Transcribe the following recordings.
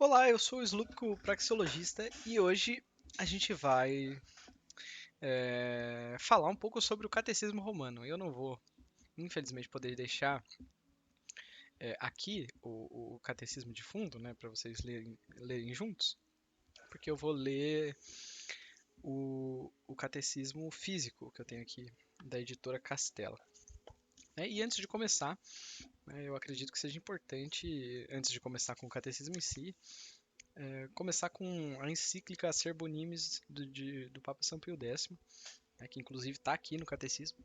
Olá, eu sou o Slupco, praxeologista, e hoje a gente vai falar um pouco sobre o catecismo romano. Eu não vou, infelizmente, poder deixar aqui o catecismo de fundo, né, para vocês lerem juntos, porque eu vou ler o catecismo físico que eu tenho aqui, da editora Castela. E antes de começar, eu acredito que seja importante, antes de começar com o catecismo em si, começar com a encíclica Acerbo Nimis do Papa São Pio X, né, que inclusive está aqui no catecismo,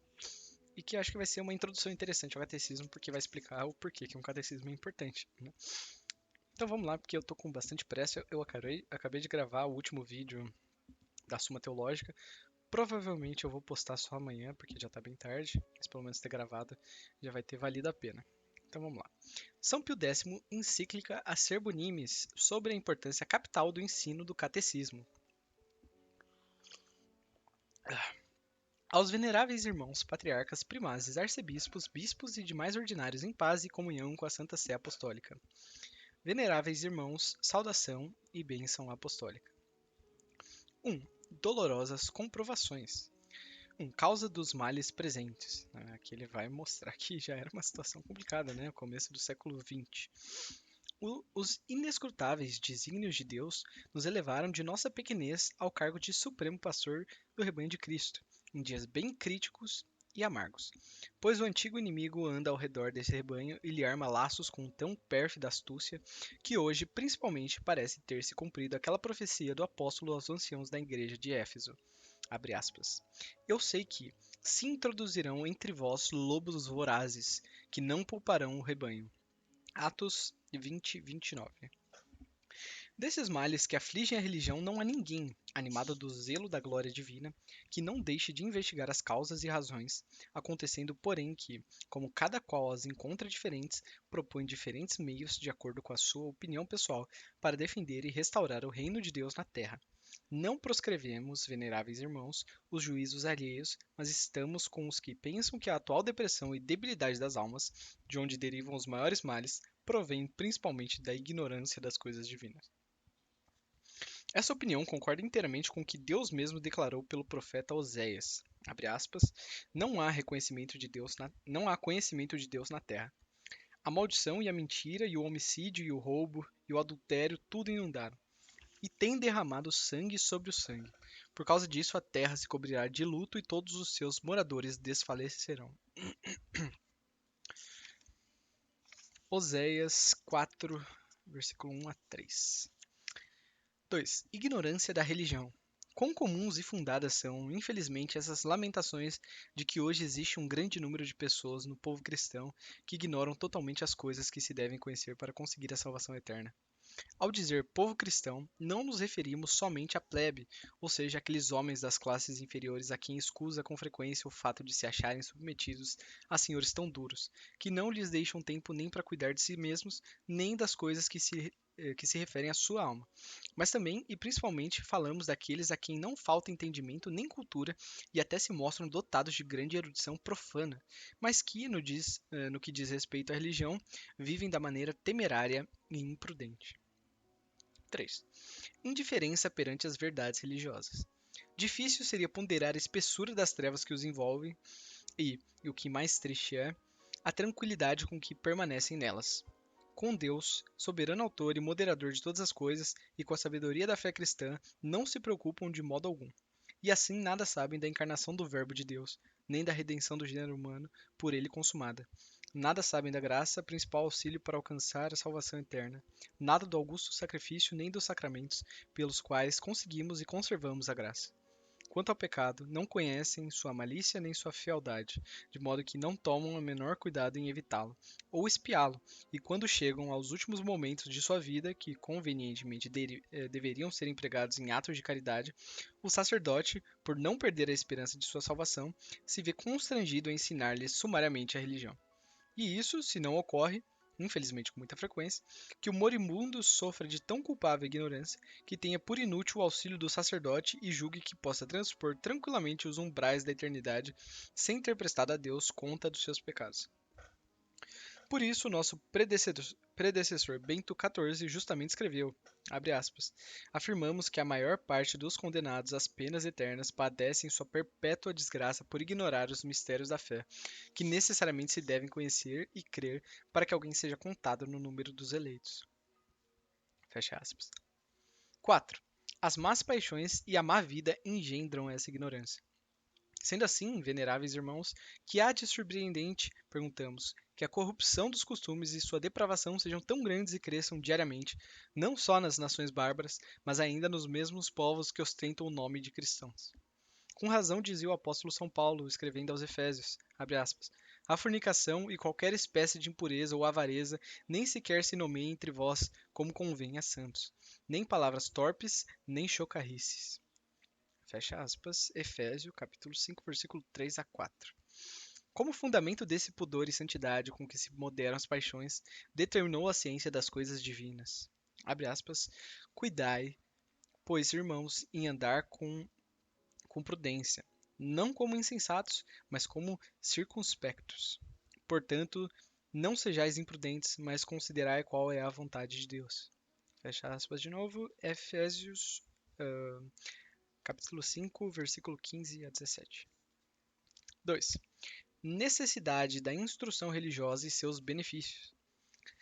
e que acho que vai ser uma introdução interessante ao catecismo, porque vai explicar o porquê que um catecismo é importante, né? Então vamos lá, porque eu tô com bastante pressa. Eu acabei de gravar o último vídeo da Suma Teológica. Provavelmente eu vou postar só amanhã, porque já tá bem tarde, mas pelo menos ter gravado já vai ter valido a pena. Então vamos lá. São Pio X, encíclica Acerbo Nimis, sobre a importância capital do ensino do catecismo. Aos veneráveis irmãos, patriarcas, primazes, arcebispos, bispos e demais ordinários em paz e comunhão com a Santa Sé Apostólica. Veneráveis irmãos, saudação e bênção apostólica. 1. Dolorosas comprovações. Causa dos males presentes. Aqui ele vai mostrar que já era uma situação complicada, né? Começo do século XX. Os inescrutáveis desígnios de Deus nos elevaram de nossa pequenez ao cargo de supremo pastor do rebanho de Cristo, em dias bem críticos e amargos. Pois o antigo inimigo anda ao redor desse rebanho e lhe arma laços com tão pérfida astúcia que hoje, principalmente, parece ter se cumprido aquela profecia do apóstolo aos anciãos da igreja de Éfeso. Abre aspas. Eu sei que se introduzirão entre vós lobos vorazes, que não pouparão o rebanho. Atos 20, 29. Desses males que afligem a religião não há ninguém, animado do zelo da glória divina, que não deixe de investigar as causas e razões, acontecendo, porém, que, como cada qual as encontra diferentes, propõe diferentes meios de acordo com a sua opinião pessoal para defender e restaurar o reino de Deus na terra. Não proscrevemos, veneráveis irmãos, os juízos alheios, mas estamos com os que pensam que a atual depressão e debilidade das almas, de onde derivam os maiores males, provém principalmente da ignorância das coisas divinas. Essa opinião concorda inteiramente com o que Deus mesmo declarou pelo profeta Oséias. Aspas, não há reconhecimento de Deus não há conhecimento de Deus na terra. A maldição e a mentira e o homicídio e o roubo e o adultério tudo inundaram. E tem derramado sangue sobre o sangue. Por causa disso a terra se cobrirá de luto e todos os seus moradores desfalecerão. Oséias 4, versículo 1 a 3. 2. Ignorância da religião. Quão comuns e fundadas são, infelizmente, essas lamentações de que hoje existe um grande número de pessoas no povo cristão que ignoram totalmente as coisas que se devem conhecer para conseguir a salvação eterna. Ao dizer povo cristão, não nos referimos somente à plebe, ou seja, aqueles homens das classes inferiores a quem escusa com frequência o fato de se acharem submetidos a senhores tão duros, que não lhes deixam tempo nem para cuidar de si mesmos, nem das coisas que se referem à sua alma. Mas também e principalmente falamos daqueles a quem não falta entendimento nem cultura e até se mostram dotados de grande erudição profana, mas que, no que diz respeito à religião, vivem da maneira temerária e imprudente. 3. Indiferença perante as verdades religiosas. Difícil seria ponderar a espessura das trevas que os envolvem e o que mais triste é, a tranquilidade com que permanecem nelas. Com Deus, soberano autor e moderador de todas as coisas, e com a sabedoria da fé cristã, não se preocupam de modo algum. E assim nada sabem da encarnação do Verbo de Deus, nem da redenção do gênero humano por ele consumada. Nada sabem da graça, principal auxílio para alcançar a salvação eterna. Nada do augusto sacrifício nem dos sacramentos, pelos quais conseguimos e conservamos a graça. Quanto ao pecado, não conhecem sua malícia nem sua fealdade, de modo que não tomam o menor cuidado em evitá-lo, ou espiá-lo, e quando chegam aos últimos momentos de sua vida, que convenientemente deveriam ser empregados em atos de caridade, o sacerdote, por não perder a esperança de sua salvação, se vê constrangido a ensinar-lhes sumariamente a religião. E isso, se não ocorre, infelizmente com muita frequência, que o moribundo sofra de tão culpável ignorância que tenha por inútil o auxílio do sacerdote e julgue que possa transpor tranquilamente os umbrais da eternidade sem ter prestado a Deus conta dos seus pecados. Por isso, nosso predecessor Bento XIV justamente escreveu, abre aspas, afirmamos que a maior parte dos condenados às penas eternas padecem sua perpétua desgraça por ignorar os mistérios da fé, que necessariamente se devem conhecer e crer para que alguém seja contado no número dos eleitos. Fecha aspas. 4. As más paixões e a má vida engendram essa ignorância. Sendo assim, veneráveis irmãos, que há de surpreendente, perguntamos, que a corrupção dos costumes e sua depravação sejam tão grandes e cresçam diariamente, não só nas nações bárbaras, mas ainda nos mesmos povos que ostentam o nome de cristãos. Com razão dizia o apóstolo São Paulo, escrevendo aos Efésios, abre aspas, a fornicação e qualquer espécie de impureza ou avareza nem sequer se nomeia entre vós, como convém a santos, nem palavras torpes, nem chocarrices. Fecha aspas, Efésios, capítulo 5, versículo 3 a 4. Como fundamento desse pudor e santidade com que se moderam as paixões, determinou a ciência das coisas divinas. Abre aspas, cuidai, pois, irmãos, em andar com prudência, não como insensatos, mas como circunspectos. Portanto, não sejais imprudentes, mas considerai qual é a vontade de Deus. Fecha aspas de novo, Efésios capítulo 5, versículo 15 a 17. 2. Necessidade da instrução religiosa e seus benefícios.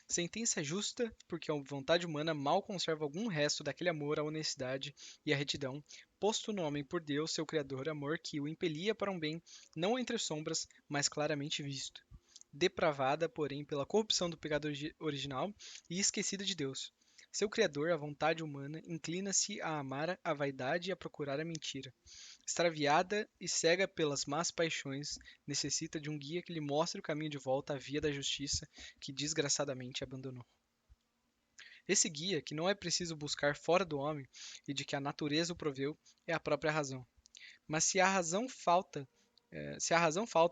Sentença justa, porque a vontade humana mal conserva algum resto daquele amor à honestidade e à retidão, posto no homem por Deus, seu Criador, amor que o impelia para um bem, não entre sombras, mas claramente visto. Depravada, porém, pela corrupção do pecado original e esquecida de Deus. Seu Criador, a vontade humana, inclina-se a amar a vaidade e a procurar a mentira. Extraviada e cega pelas más paixões, necessita de um guia que lhe mostre o caminho de volta à via da justiça que desgraçadamente abandonou. Esse guia, que não é preciso buscar fora do homem e de que a natureza o proveu, é a própria razão. Mas se a razão falta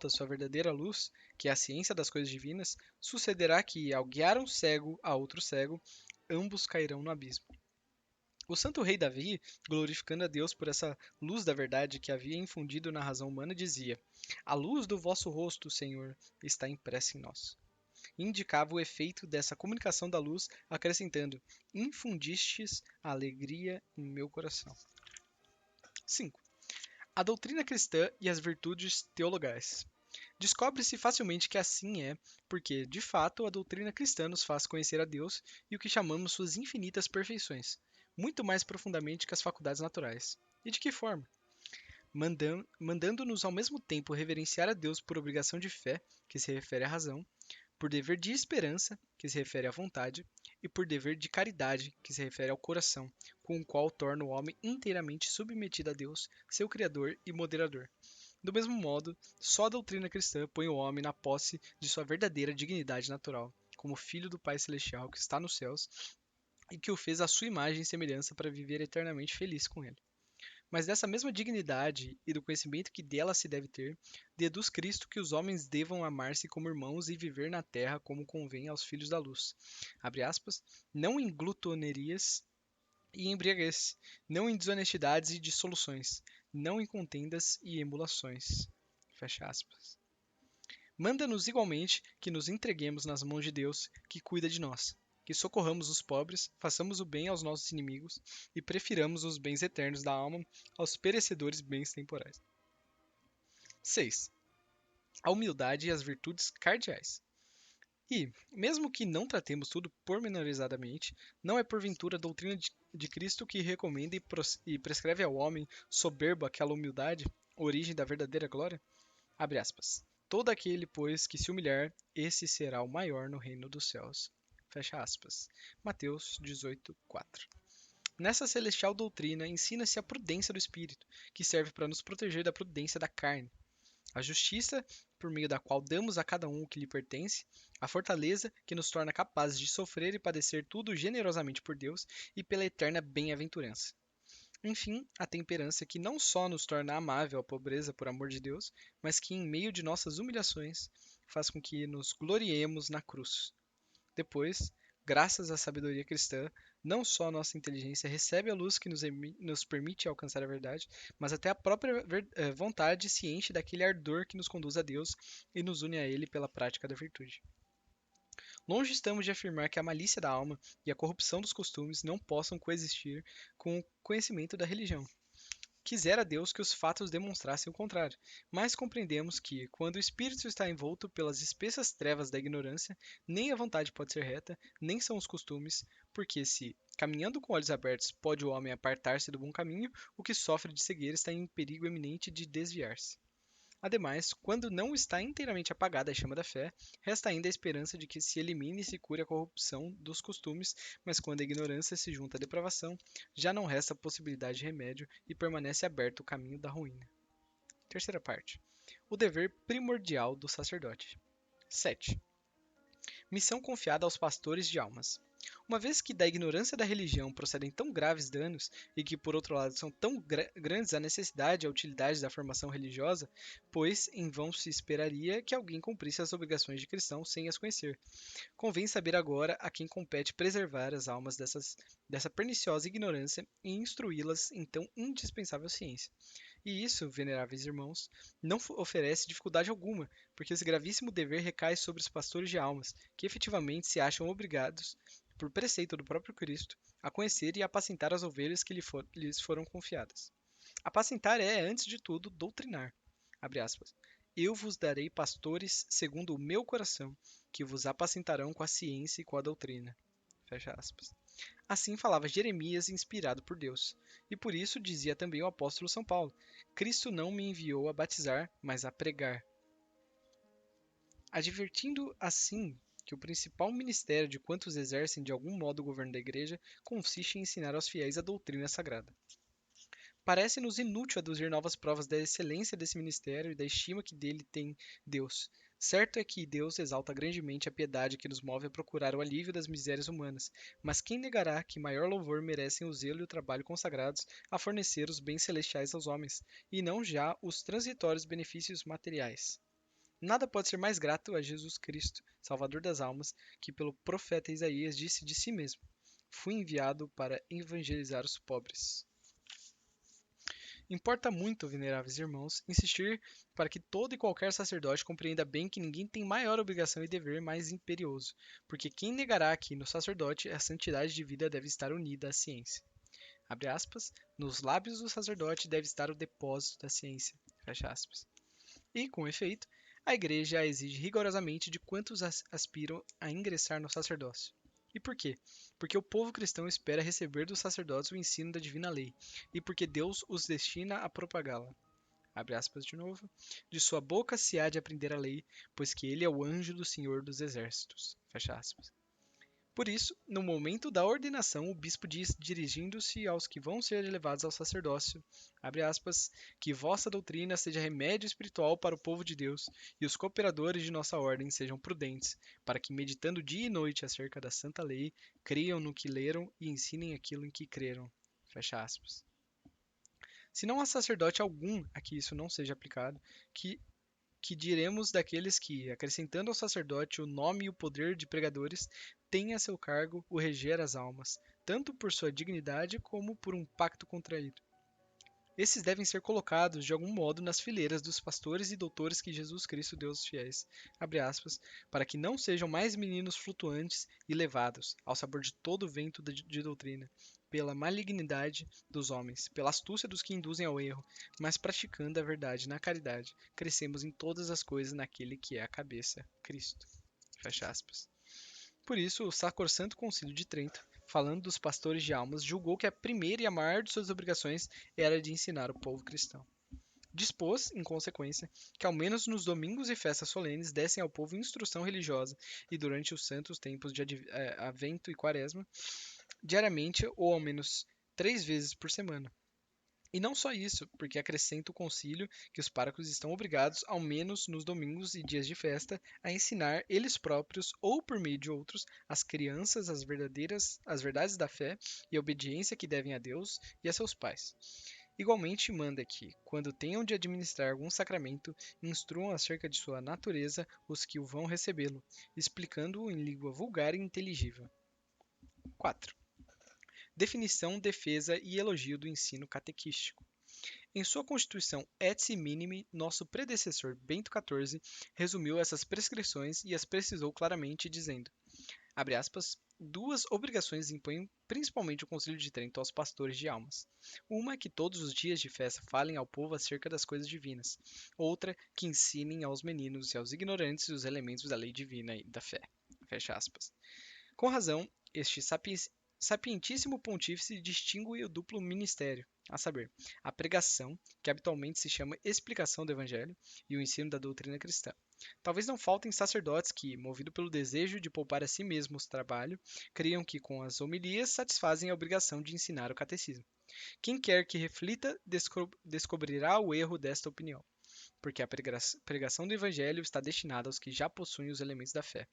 sua verdadeira luz, que é a ciência das coisas divinas, sucederá que, ao guiar um cego a outro cego, ambos cairão no abismo. O santo rei Davi, glorificando a Deus por essa luz da verdade que havia infundido na razão humana, dizia: A luz do vosso rosto, Senhor, está impressa em nós. Indicava o efeito dessa comunicação da luz, acrescentando: Infundistes a alegria em meu coração. 5. A doutrina cristã e as virtudes teologais. Descobre-se facilmente que assim é, porque, de fato, a doutrina cristã nos faz conhecer a Deus e o que chamamos suas infinitas perfeições, muito mais profundamente que as faculdades naturais. E de que forma? Mandando-nos ao mesmo tempo reverenciar a Deus por obrigação de fé, que se refere à razão, por dever de esperança, que se refere à vontade, e por dever de caridade, que se refere ao coração, com o qual torna o homem inteiramente submetido a Deus, seu Criador e moderador. Do mesmo modo, só a doutrina cristã põe o homem na posse de sua verdadeira dignidade natural, como filho do Pai Celestial que está nos céus e que o fez à sua imagem e semelhança para viver eternamente feliz com ele. Mas dessa mesma dignidade e do conhecimento que dela se deve ter, deduz Cristo que os homens devam amar-se como irmãos e viver na terra como convém aos filhos da luz. Abre aspas, não em glutonerias e embriaguez, não em desonestidades e dissoluções, não em contendas e emulações. Fecha aspas. Manda-nos igualmente que nos entreguemos nas mãos de Deus, que cuida de nós, que socorramos os pobres, façamos o bem aos nossos inimigos e prefiramos os bens eternos da alma aos perecedores bens temporais. 6. A humildade e as virtudes cardeais. E, mesmo que não tratemos tudo pormenorizadamente, não é porventura a doutrina de Cristo que recomenda e prescreve ao homem soberbo aquela humildade, origem da verdadeira glória? Abre aspas. Todo aquele, pois, que se humilhar, esse será o maior no reino dos céus. Fecha aspas. Mateus 18:4. Nessa celestial doutrina ensina-se a prudência do espírito, que serve para nos proteger da prudência da carne. A justiça, por meio da qual damos a cada um o que lhe pertence, a fortaleza, que nos torna capazes de sofrer e padecer tudo generosamente por Deus e pela eterna bem-aventurança. Enfim, a temperança que não só nos torna amável a pobreza por amor de Deus, mas que, em meio de nossas humilhações, faz com que nos gloriemos na cruz. Depois, graças à sabedoria cristã, não só nossa inteligência recebe a luz que nos permite alcançar a verdade, mas até a própria vontade se enche daquele ardor que nos conduz a Deus e nos une a Ele pela prática da virtude. Longe estamos de afirmar que a malícia da alma e a corrupção dos costumes não possam coexistir com o conhecimento da religião. Quisera Deus que os fatos demonstrassem o contrário, mas compreendemos que, quando o espírito está envolto pelas espessas trevas da ignorância, nem a vontade pode ser reta, nem são os costumes, porque se, caminhando com olhos abertos, pode o homem apartar-se do bom caminho, o que sofre de cegueira está em perigo eminente de desviar-se. Ademais, quando não está inteiramente apagada a chama da fé, resta ainda a esperança de que se elimine e se cure a corrupção dos costumes, mas quando a ignorância se junta à depravação, já não resta possibilidade de remédio e permanece aberto o caminho da ruína. Terceira parte. O dever primordial do sacerdote. 7. Missão confiada aos pastores de almas. Uma vez que da ignorância da religião procedem tão graves danos e que, por outro lado, são tão grandes a necessidade e a utilidade da formação religiosa, pois em vão se esperaria que alguém cumprisse as obrigações de cristão sem as conhecer. Convém saber agora a quem compete preservar as almas dessa perniciosa ignorância e instruí-las em tão indispensável ciência. E isso, veneráveis irmãos, não oferece dificuldade alguma, porque esse gravíssimo dever recai sobre os pastores de almas, que efetivamente se acham obrigados, por preceito do próprio Cristo, a conhecer e apacentar as ovelhas que lhes foram confiadas. Apacentar é, antes de tudo, doutrinar. Abre aspas. Eu vos darei pastores segundo o meu coração, que vos apacentarão com a ciência e com a doutrina. Fecha aspas. Assim falava Jeremias, inspirado por Deus. E por isso dizia também o apóstolo São Paulo: Cristo não me enviou a batizar, mas a pregar. Advertindo assim que o principal ministério de quantos exercem de algum modo o governo da Igreja consiste em ensinar aos fiéis a doutrina sagrada. Parece-nos inútil aduzir novas provas da excelência desse ministério e da estima que dele tem Deus. Certo é que Deus exalta grandemente a piedade que nos move a procurar o alívio das misérias humanas, mas quem negará que maior louvor merecem o zelo e o trabalho consagrados a fornecer os bens celestiais aos homens, e não já os transitórios benefícios materiais? Nada pode ser mais grato a Jesus Cristo, Salvador das almas, que pelo profeta Isaías disse de si mesmo: Fui enviado para evangelizar os pobres. Importa muito, veneráveis irmãos, insistir para que todo e qualquer sacerdote compreenda bem que ninguém tem maior obrigação e dever mais imperioso, porque quem negará que no sacerdote a santidade de vida deve estar unida à ciência. Abre aspas, nos lábios do sacerdote deve estar o depósito da ciência. Fecha aspas. E, com efeito, a Igreja a exige rigorosamente de quantos aspiram a ingressar no sacerdócio. E por quê? Porque o povo cristão espera receber dos sacerdotes o ensino da divina lei, e porque Deus os destina a propagá-la. Abre aspas de novo. De sua boca se há de aprender a lei, pois que ele é o anjo do Senhor dos exércitos. Fecha aspas. Por isso, no momento da ordenação, o bispo diz, dirigindo-se aos que vão ser elevados ao sacerdócio, abre aspas, que vossa doutrina seja remédio espiritual para o povo de Deus, e os cooperadores de nossa ordem sejam prudentes, para que, meditando dia e noite acerca da santa lei, creiam no que leram e ensinem aquilo em que creram. Fecha aspas. Se não há sacerdote algum a que isso não seja aplicado, que diremos daqueles que, acrescentando ao sacerdote o nome e o poder de pregadores, têm a seu cargo o reger as almas, tanto por sua dignidade como por um pacto contraído? Esses devem ser colocados de algum modo nas fileiras dos pastores e doutores que Jesus Cristo deu aos fiéis, abre aspas, para que não sejam mais meninos flutuantes e levados, ao sabor de todo o vento de doutrina, pela malignidade dos homens, pela astúcia dos que induzem ao erro, mas praticando a verdade na caridade, crescemos em todas as coisas naquele que é a cabeça, Cristo. Fecha aspas. Por isso, o Sacrosanto Concílio de Trento, falando dos pastores de almas, julgou que a primeira e a maior de suas obrigações era de ensinar o povo cristão. Dispôs, em consequência, que ao menos nos domingos e festas solenes dessem ao povo instrução religiosa e durante os santos tempos de Advento e Quaresma, diariamente ou ao menos 3 vezes por semana. E não só isso, porque acrescenta o concílio que os párocos estão obrigados, ao menos nos domingos e dias de festa, a ensinar eles próprios ou por meio de outros às crianças as verdades da fé e a obediência que devem a Deus e a seus pais. Igualmente manda que, quando tenham de administrar algum sacramento, instruam acerca de sua natureza os que o vão recebê-lo, explicando-o em língua vulgar e inteligível. 4. Definição, defesa e elogio do ensino catequístico. Em sua Constituição Etsi Minimi, nosso predecessor Bento XIV resumiu essas prescrições e as precisou claramente, dizendo: Abre aspas, duas obrigações impõem principalmente o Concílio de Trento aos pastores de almas. Uma, que todos os dias de festa falem ao povo acerca das coisas divinas. Outra, que ensinem aos meninos e aos ignorantes os elementos da lei divina e da fé. Fecha aspas. Com razão, este sapientíssimo pontífice distingue o duplo ministério, a saber, a pregação, que habitualmente se chama explicação do evangelho, e o ensino da doutrina cristã. Talvez não faltem sacerdotes que, movido pelo desejo de poupar a si mesmos trabalho, criam que com as homilias satisfazem a obrigação de ensinar o catecismo. Quem quer que reflita descobrirá o erro desta opinião, porque a pregação do evangelho está destinada aos que já possuem os elementos da fé.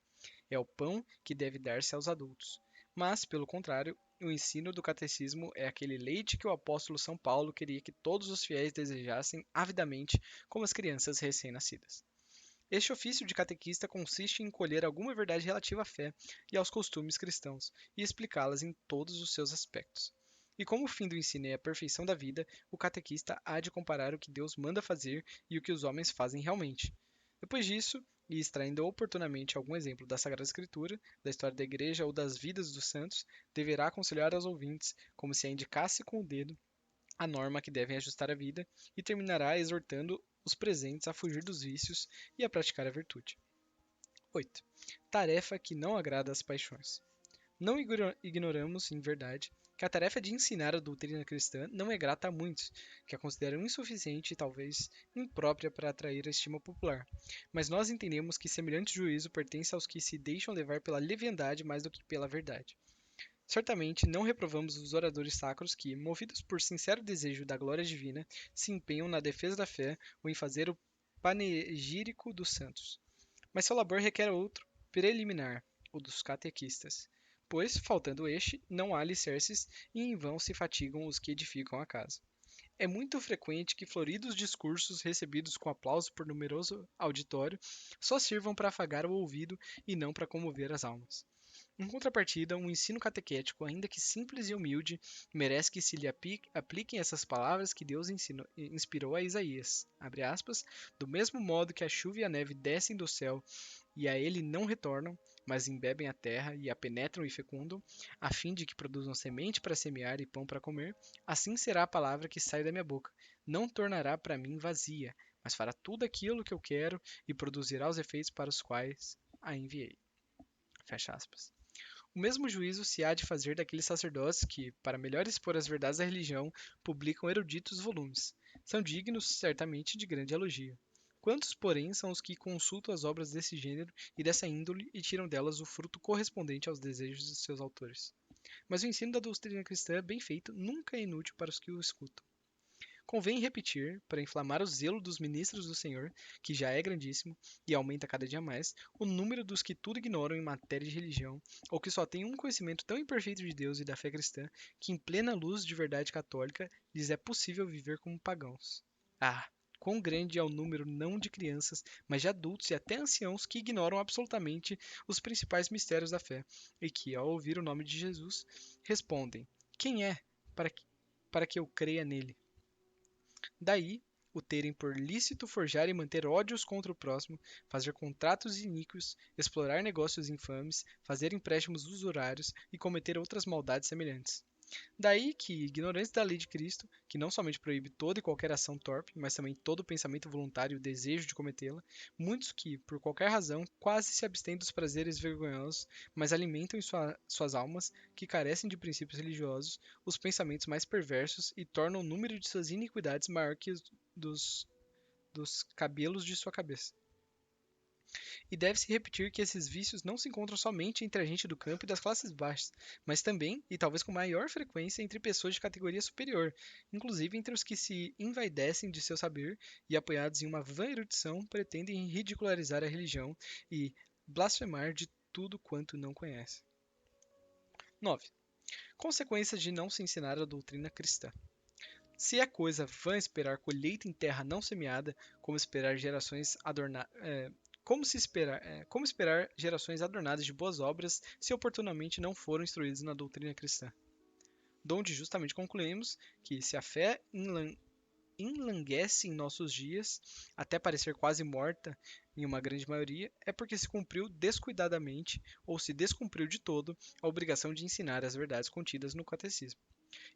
É o pão que deve dar-se aos adultos. Mas, pelo contrário, o ensino do catecismo é aquele leite que o apóstolo São Paulo queria que todos os fiéis desejassem avidamente, como as crianças recém-nascidas. Este ofício de catequista consiste em colher alguma verdade relativa à fé e aos costumes cristãos e explicá-las em todos os seus aspectos. E como o fim do ensino é a perfeição da vida, o catequista há de comparar o que Deus manda fazer e o que os homens fazem realmente. Depois disso, e extraindo oportunamente algum exemplo da Sagrada Escritura, da história da Igreja ou das vidas dos santos, deverá aconselhar aos ouvintes, como se a indicasse com o dedo, a norma que devem ajustar a vida, e terminará exortando os presentes a fugir dos vícios e a praticar a virtude. 8. Tarefa que não agrada às paixões. Não ignoramos, em verdade, que a tarefa de ensinar a doutrina cristã não é grata a muitos, que a consideram insuficiente e talvez imprópria para atrair a estima popular. Mas nós entendemos que semelhante juízo pertence aos que se deixam levar pela leviandade mais do que pela verdade. Certamente não reprovamos os oradores sacros que, movidos por sincero desejo da glória divina, se empenham na defesa da fé ou em fazer o panegírico dos santos. Mas seu labor requer outro, preliminar, o dos catequistas. Pois, faltando este, não há alicerces e em vão se fatigam os que edificam a casa. É muito frequente que floridos discursos recebidos com aplauso por numeroso auditório só sirvam para afagar o ouvido e não para comover as almas. Em contrapartida, um ensino catequético, ainda que simples e humilde, merece que se lhe apliquem essas palavras que Deus inspirou a Isaías, abre aspas, do mesmo modo que a chuva e a neve descem do céu e a ele não retornam, mas embebem a terra e a penetram e fecundam, a fim de que produzam semente para semear e pão para comer, assim será a palavra que sai da minha boca. Não tornará para mim vazia, mas fará tudo aquilo que eu quero e produzirá os efeitos para os quais a enviei. Fecha aspas. O mesmo juízo se há de fazer daqueles sacerdotes que, para melhor expor as verdades da religião, publicam eruditos volumes. São dignos, certamente, de grande elogio. Quantos, porém, são os que consultam as obras desse gênero e dessa índole e tiram delas o fruto correspondente aos desejos de seus autores? Mas o ensino da doutrina cristã, bem feito, nunca é inútil para os que o escutam. Convém repetir, para inflamar o zelo dos ministros do Senhor, que já é grandíssimo e aumenta cada dia mais, o número dos que tudo ignoram em matéria de religião, ou que só têm um conhecimento tão imperfeito de Deus e da fé cristã, que em plena luz de verdade católica lhes é possível viver como pagãos. Ah, quão grande é o número não de crianças, mas de adultos e até anciãos que ignoram absolutamente os principais mistérios da fé, e que, ao ouvir o nome de Jesus, respondem: Quem é? Para que eu creia nele. Daí, o terem por lícito forjar e manter ódios contra o próximo, fazer contratos iníquos, explorar negócios infames, fazer empréstimos usurários e cometer outras maldades semelhantes. Daí que, ignorantes da lei de Cristo, que não somente proíbe toda e qualquer ação torpe, mas também todo pensamento voluntário e o desejo de cometê-la, muitos que, por qualquer razão, quase se abstêm dos prazeres vergonhosos, mas alimentam em suas almas, que carecem de princípios religiosos, os pensamentos mais perversos e tornam o número de suas iniquidades maior que os dos, dos cabelos de sua cabeça. E deve-se repetir que esses vícios não se encontram somente entre a gente do campo e das classes baixas, mas também, e talvez com maior frequência, entre pessoas de categoria superior, inclusive entre os que se envaidecem de seu saber e, apoiados em uma vã erudição, pretendem ridicularizar a religião e blasfemar de tudo quanto não conhece. 9. Consequências de não se ensinar a doutrina cristã. Se é coisa vã esperar colheita em terra não semeada, como esperar gerações como esperar gerações adornadas de boas obras se oportunamente não foram instruídos na doutrina cristã? Donde justamente concluímos que se a fé enlanguece em nossos dias, até parecer quase morta, em uma grande maioria, é porque se cumpriu descuidadamente ou se descumpriu de todo a obrigação de ensinar as verdades contidas no catecismo.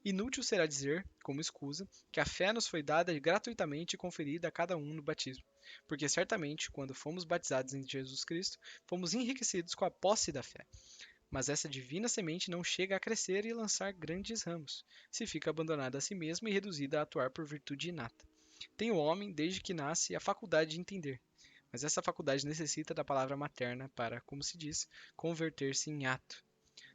Inútil será dizer, como escusa, que a fé nos foi dada gratuitamente e conferida a cada um no batismo, porque certamente, quando fomos batizados em Jesus Cristo, fomos enriquecidos com a posse da fé. Mas essa divina semente não chega a crescer e lançar grandes ramos, se fica abandonada a si mesma e reduzida a atuar por virtude inata. Tem o homem, desde que nasce, a faculdade de entender, mas essa faculdade necessita da palavra materna para, como se diz, converter-se em ato.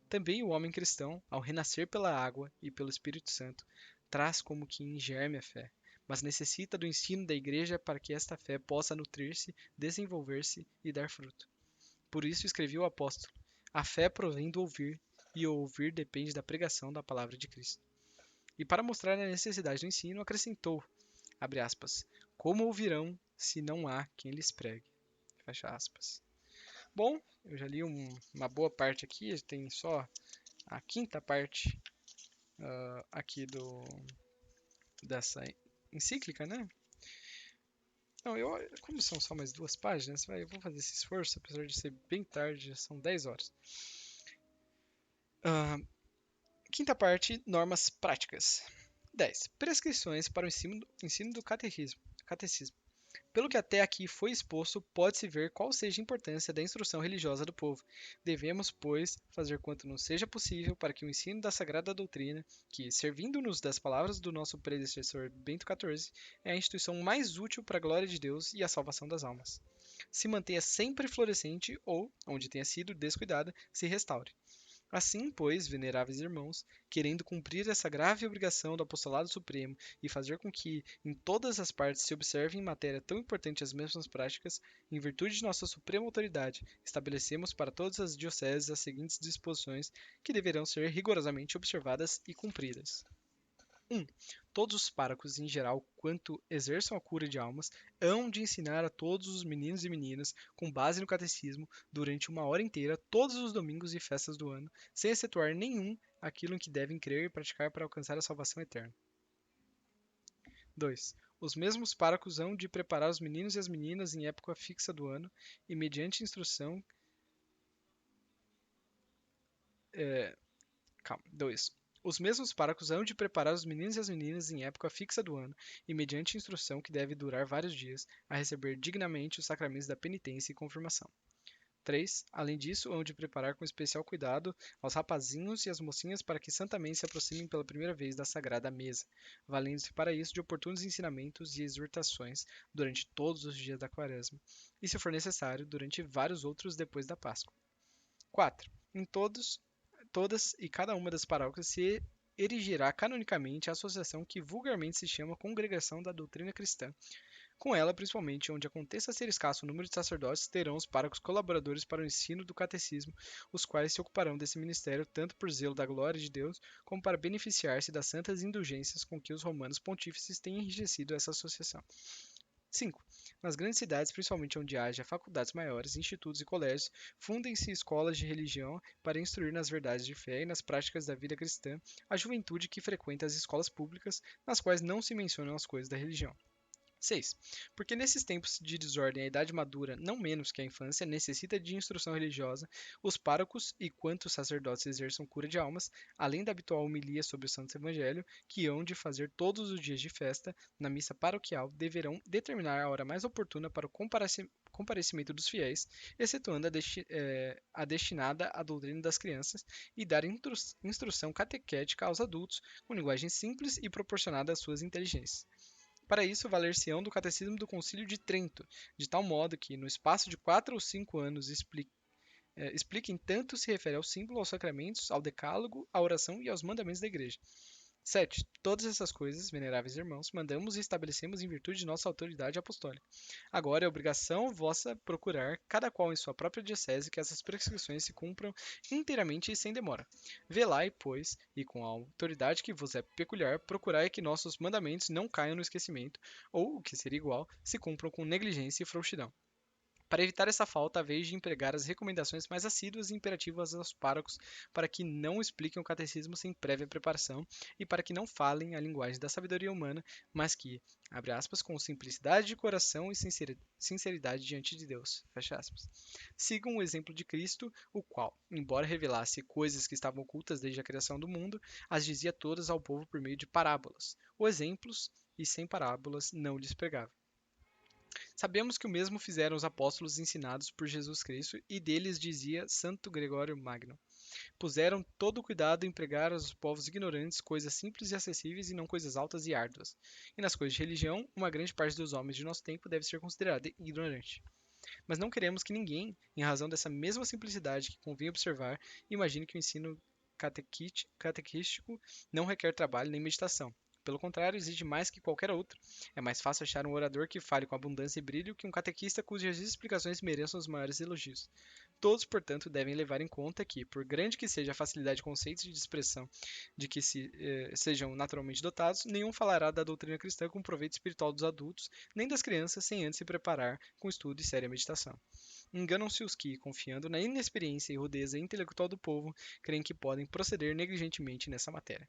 Também o homem cristão, ao renascer pela água e pelo Espírito Santo, traz como que em germe a fé, mas necessita do ensino da igreja para que esta fé possa nutrir-se, desenvolver-se e dar fruto. Por isso escreveu o apóstolo: a fé provém do ouvir, e o ouvir depende da pregação da palavra de Cristo. E para mostrar a necessidade do ensino, acrescentou, abre aspas, como ouvirão se não há quem lhes pregue? Fecha aspas. Bom, eu já li uma boa parte aqui, tem só a quinta parte aqui dessa encíclica, né? Não, como são só mais 2 páginas, eu vou fazer esse esforço, apesar de ser bem tarde, já são 10 horas. Ah, quinta parte, normas práticas. 10. Prescrições para o ensino do catecismo. Pelo que até aqui foi exposto, pode-se ver qual seja a importância da instrução religiosa do povo. Devemos, pois, fazer quanto nos seja possível para que o ensino da sagrada doutrina, que, servindo-nos das palavras do nosso predecessor Bento XIV, é a instituição mais útil para a glória de Deus e a salvação das almas, se mantenha sempre florescente ou, onde tenha sido descuidada, se restaure. Assim, pois, veneráveis irmãos, querendo cumprir essa grave obrigação do apostolado supremo e fazer com que em todas as partes se observem em matéria tão importante as mesmas práticas, em virtude de nossa suprema autoridade, estabelecemos para todas as dioceses as seguintes disposições que deverão ser rigorosamente observadas e cumpridas. 1. Todos os párocos, em geral, quanto exerçam a cura de almas, hão de ensinar a todos os meninos e meninas, com base no catecismo, durante 1 hora inteira, todos os domingos e festas do ano, sem excetuar nenhum, aquilo em que devem crer e praticar para alcançar a salvação eterna. 2. Os mesmos párocos hão de preparar os meninos e as meninas em época fixa do ano, e mediante instrução. Calma. 2. Os mesmos párocos hão de preparar os meninos e as meninas em época fixa do ano, e mediante instrução que deve durar vários dias, a receber dignamente os sacramentos da penitência e confirmação. 3. Além disso, hão de preparar com especial cuidado aos rapazinhos e as mocinhas para que santamente se aproximem pela primeira vez da sagrada mesa, valendo-se para isso de oportunos ensinamentos e exortações durante todos os dias da quaresma, e se for necessário, durante vários outros depois da Páscoa. 4. Em todas e cada uma das paróquias se erigirá canonicamente a associação que vulgarmente se chama Congregação da Doutrina Cristã. Com ela, principalmente onde aconteça ser escasso o número de sacerdotes, terão os párocos colaboradores para o ensino do catecismo, os quais se ocuparão desse ministério tanto por zelo da glória de Deus, como para beneficiar-se das santas indulgências com que os romanos pontífices têm enriquecido essa associação. 5. Nas grandes cidades, principalmente onde haja faculdades maiores, institutos e colégios, fundem-se escolas de religião para instruir nas verdades de fé e nas práticas da vida cristã a juventude que frequenta as escolas públicas, nas quais não se mencionam as coisas da religião. 6. Porque nesses tempos de desordem a idade madura, não menos que a infância, necessita de instrução religiosa, os párocos e quantos sacerdotes exerçam cura de almas, além da habitual homilia sobre o Santo Evangelho, que hão de fazer todos os dias de festa, na missa paroquial, deverão determinar a hora mais oportuna para o comparecimento dos fiéis, excetuando a destinada à doutrina das crianças, e dar instrução catequética aos adultos, com linguagem simples e proporcionada às suas inteligências. Para isso, valer-se-ão do Catecismo do Concílio de Trento, de tal modo que, no espaço de 4 ou 5 anos, expliquem tanto se refere ao símbolo, aos sacramentos, ao decálogo, à oração e aos mandamentos da Igreja. 7. Todas essas coisas, veneráveis irmãos, mandamos e estabelecemos em virtude de nossa autoridade apostólica. Agora é obrigação vossa procurar, cada qual em sua própria diocese, que essas prescrições se cumpram inteiramente e sem demora. Velai, pois, e com a autoridade que vos é peculiar, procurai que nossos mandamentos não caiam no esquecimento, ou, o que seria igual, se cumpram com negligência e frouxidão. Para evitar essa falta, a vez de empregar as recomendações mais assíduas e imperativas aos párocos para que não expliquem o catecismo sem prévia preparação e para que não falem a linguagem da sabedoria humana, mas que, abre aspas, com simplicidade de coração e sinceridade diante de Deus, fecha aspas, sigam o exemplo de Cristo, o qual, embora revelasse coisas que estavam ocultas desde a criação do mundo, as dizia todas ao povo por meio de parábolas, ou exemplos, e sem parábolas não lhes pregava. Sabemos que o mesmo fizeram os apóstolos ensinados por Jesus Cristo, e deles dizia Santo Gregório Magno. Puseram todo o cuidado em pregar aos povos ignorantes coisas simples e acessíveis e não coisas altas e árduas. E nas coisas de religião, uma grande parte dos homens de nosso tempo deve ser considerada ignorante. Mas não queremos que ninguém, em razão dessa mesma simplicidade que convém observar, imagine que o ensino catequístico não requer trabalho nem meditação. Pelo contrário, exige mais que qualquer outro. É mais fácil achar um orador que fale com abundância e brilho que um catequista cujas explicações mereçam os maiores elogios. Todos, portanto, devem levar em conta que, por grande que seja a facilidade de conceitos e de expressão de que sejam naturalmente dotados, nenhum falará da doutrina cristã com proveito espiritual dos adultos, nem das crianças, sem antes se preparar com estudo e séria meditação. Enganam-se os que, confiando na inexperiência e rudeza intelectual do povo, creem que podem proceder negligentemente nessa matéria.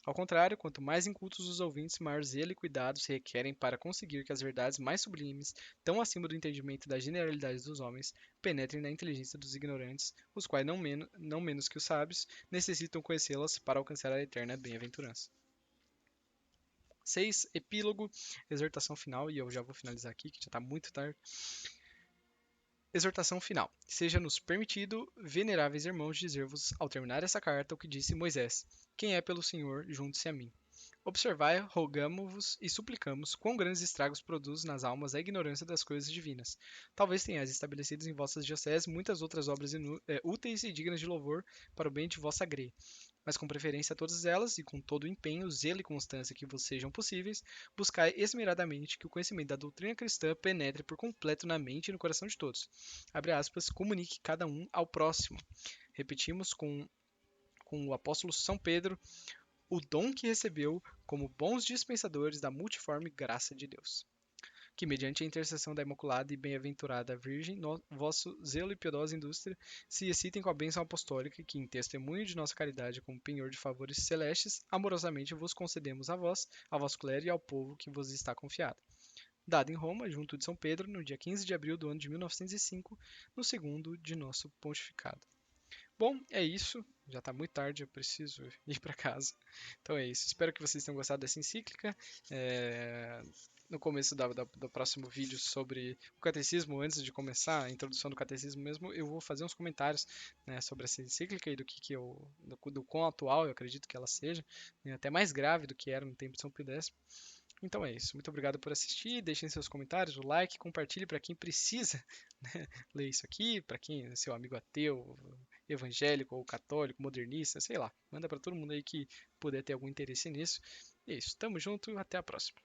Ao contrário, quanto mais incultos os ouvintes, maior zelo e cuidado se requerem para conseguir que as verdades mais sublimes, tão acima do entendimento da generalidade dos homens, penetrem na inteligência dos ignorantes, os quais, não menos que os sábios, necessitam conhecê-las para alcançar a eterna bem-aventurança. 6. Epílogo, exortação final, e eu já vou finalizar aqui, que já está muito tarde. Exortação final. Seja-nos permitido, veneráveis irmãos, dizer-vos, ao terminar essa carta, o que disse Moisés: Quem é pelo Senhor, junte-se a mim. Observai, rogamo-vos e suplicamos quão grandes estragos produz nas almas a ignorância das coisas divinas. Talvez tenhais estabelecido em vossas dioceses muitas outras obras úteis e dignas de louvor para o bem de vossa grei, mas com preferência a todas elas, e com todo o empenho, zelo e constância que vos sejam possíveis, buscai esmeradamente que o conhecimento da doutrina cristã penetre por completo na mente e no coração de todos. Abre aspas, comunique cada um ao próximo. Repetimos com o apóstolo São Pedro, o dom que recebeu como bons dispensadores da multiforme graça de Deus. Que, mediante a intercessão da Imaculada e Bem-aventurada Virgem, vosso zelo e piedosa indústria se excitem com a bênção apostólica que, em testemunho de nossa caridade como penhor de favores celestes, amorosamente vos concedemos a vós, a vosso clero e ao povo que vos está confiado. Dado em Roma, junto de São Pedro, no dia 15 de abril do ano de 1905, no segundo de nosso pontificado. Bom, é isso. Já está muito tarde, eu preciso ir para casa. Então é isso. Espero que vocês tenham gostado dessa encíclica. No começo do próximo vídeo sobre o catecismo, antes de começar a introdução do catecismo mesmo, eu vou fazer uns comentários, né, sobre essa encíclica e do quão atual eu acredito que ela seja, né, até mais grave do que era no tempo de São Pio X. Então é isso. Muito obrigado por assistir. Deixem seus comentários, o like, compartilhe para quem precisa, né, ler isso aqui, para quem é seu amigo ateu, evangélico ou católico, modernista, sei lá. Manda para todo mundo aí que puder ter algum interesse nisso. E é isso. Tamo junto. Até a próxima.